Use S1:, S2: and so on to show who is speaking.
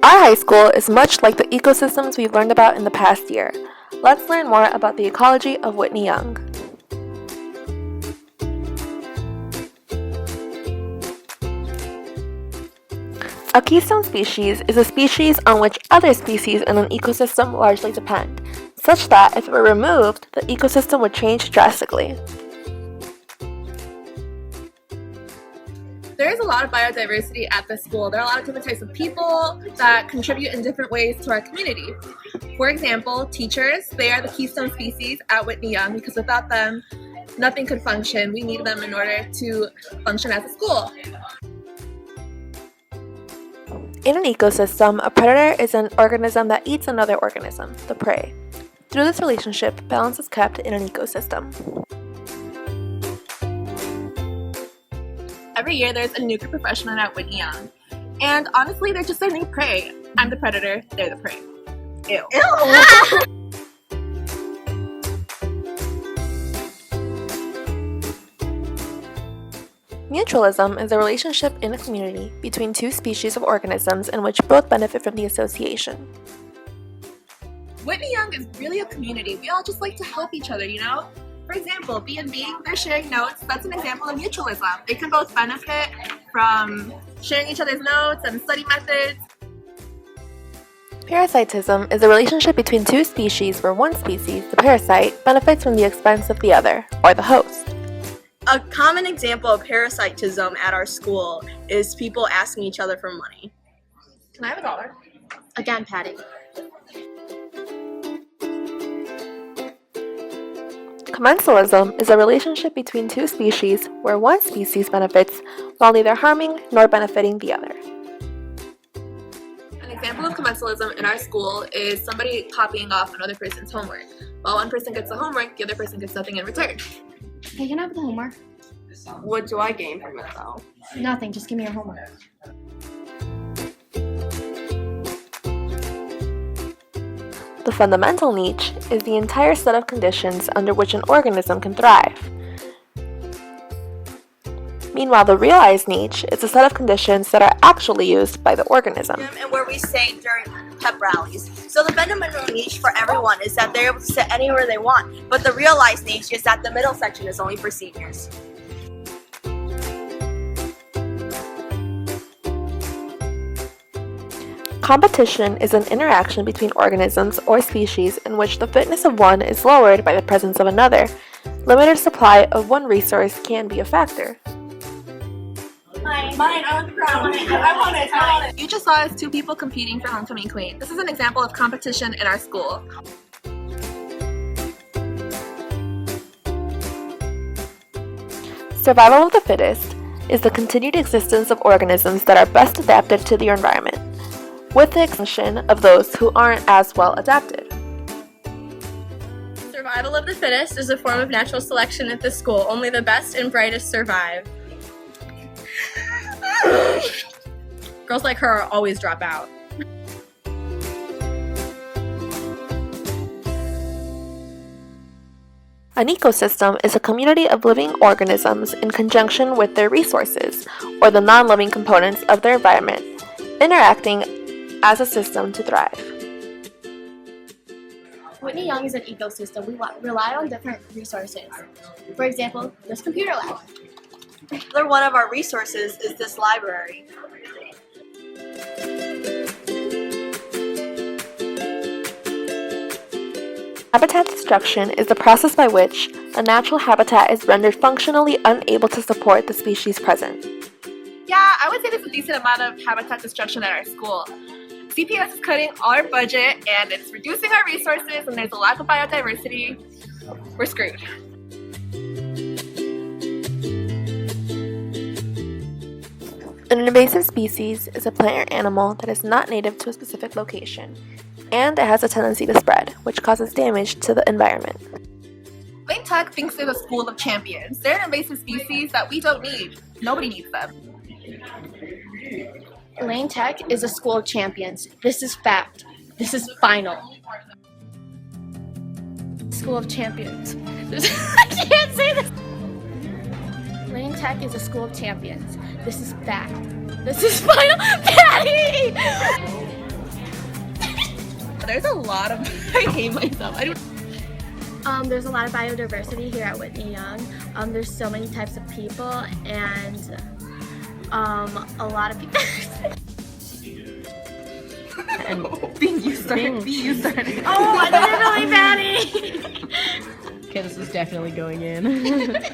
S1: Our high school is much like the ecosystems we've learned about in the past year. Let's learn more about the ecology of Whitney Young. A keystone species is a species on which other species in an ecosystem largely depend, such that if it were removed, the ecosystem would change drastically.
S2: There is a lot of biodiversity at the school. There are a lot of different types of people that contribute in different ways to our community. For example, teachers, they are the keystone species at Whitney Young because without them, nothing could function. We need them in order to function as a school.
S1: In an ecosystem, a predator is an organism that eats another organism, the prey. Through this relationship, balance is kept in an ecosystem.
S2: Every year there's a new group of freshmen at Whitney Young. And honestly, they're just their new prey. I'm the predator, they're the prey. Ew.
S1: Mutualism is a relationship in a community between two species of organisms in which both benefit from the association.
S2: Whitney Young is really a community. We all just like to help each other, you know? For example, B&B, they're sharing notes. That's an example of mutualism. They can both benefit from sharing each other's notes and study methods.
S1: Parasitism is a relationship between two species where one species, the parasite, benefits from the expense of the other, or the host.
S3: A common example of parasitism at our school is people asking each other for money.
S2: Can I have $1?
S4: Again, Patty.
S1: Commensalism is a relationship between two species where one species benefits while neither harming nor benefiting the other.
S2: An example of commensalism in our school is somebody copying off another person's homework. While one person gets the homework, the other person gets nothing in return.
S4: Hey, can I have the homework?
S3: What do I gain from it though?
S4: Nothing, just give me your homework.
S1: The fundamental niche is the entire set of conditions under which an organism can thrive. Meanwhile, the realized niche is a set of conditions that are actually used by the organism.
S3: And where we say during pep rallies. So the fundamental niche for everyone is that they're able to sit anywhere they want, but the realized niche is that the middle section is only for seniors.
S1: Competition is an interaction between organisms or species in which the fitness of one is lowered by the presence of another. Limited supply of one resource can be a factor.
S2: Mine, I want the crown. I want it. You just saw us two people competing for homecoming queen. This is an example of competition in our school.
S1: Survival of the fittest is the continued existence of organisms that are best adapted to their environment, with the exception of those who aren't as well adapted.
S5: Survival of the fittest is a form of natural selection at this school. Only the best and brightest survive. Girls like her always drop out.
S1: An ecosystem is a community of living organisms in conjunction with their resources, or the non-living components of their environment, interacting as a system to thrive.
S4: Whitney Young is an ecosystem. We rely on different resources. For example, this computer lab.
S3: Another one of our resources is this library.
S1: Habitat destruction is the process by which a natural habitat is rendered functionally unable to support the species present.
S2: Yeah, I would say there's a decent amount of habitat destruction at our school. CPS is cutting our budget and it's reducing our resources and there's a lack of biodiversity. We're screwed.
S1: An invasive species is a plant or animal that is not native to a specific location, and it has a tendency to spread, which causes damage to the environment.
S2: Lane Tech thinks they're the school of champions. They're an invasive species that we don't need. Nobody needs them.
S4: Lane Tech is a school of champions. This is fact. This is final. School of champions. I can't say this. Lane Tech is a school of champions. This is fact. This is final. Patty!
S2: There's a lot of I hate myself. I don't
S4: There's a lot of biodiversity here at Whitney Young. There's so many types of people and a lot of people.
S6: And
S2: you started.
S4: Oh, I did it really bad.
S6: okay, this is definitely going in.